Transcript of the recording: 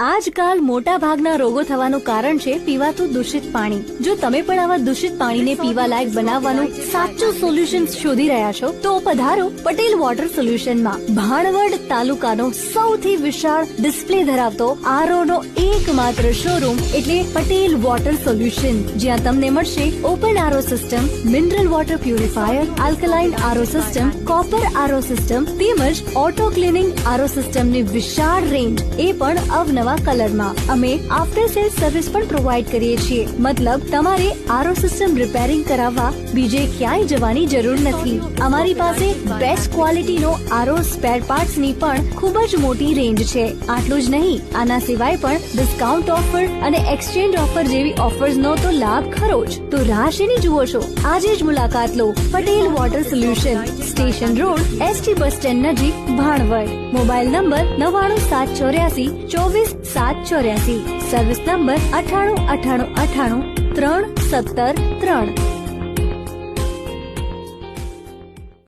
આજકાલ મોટા ભાગના રોગો થવાનું કારણ છે પીવાતું દૂષિત પાણી. જો તમે પણ આવા દૂષિત પાણીને પીવા લાયક બનાવવાનું સાચું સોલ્યુશન શોધી રહ્યા છો તો પધારો પટેલ વોટર સોલ્યુશનમાં. ભાણવડ તાલુકાનો સૌથી વિશાળ ડિસ્પ્લે ધરાવતો આરઓ નો એકમાત્ર શોરૂમ એટલે પટેલ વોટર સોલ્યુશન, જ્યાં તમને મળશે open RO system, mineral water purifier, alkaline RO system, copper RO system તેમજ ઓટો ક્લીનિંગ આરઓ સિસ્ટમની વિશાળ રેન્જ, એ પણ અવનવા કલરમાં. અમે આફ્ટર સેલ્સ સર્વિસ પણ પ્રોવાઈડ કરીએ છીએ. મતલબ તમારે આરઓ સિસ્ટમ રિપેરિંગ કરાવવા બીજે ક્યાંય જવાની જરૂર નથી. અમારી પાસે બેસ્ટ ક્વોલિટીનો આરઓ સ્પેર પાર્ટ્સ ની પણ ખૂબ જ મોટી રેન્જ છે. આટલું જ નહીં, આના સિવાય પણ ડિસ્કાઉન્ટ ઓફર અને એક્સચેન્જ ઓફર જેવી ઓફર્સ નો તો લાભ ખરો જ. તો રાહ શેની જુઓ છો? આજે જ મુલાકાત લો. Patel water solution, station road, ST bus stand નજીક, Bhanvad. Mobile number 9978424784. Service number 9898983703.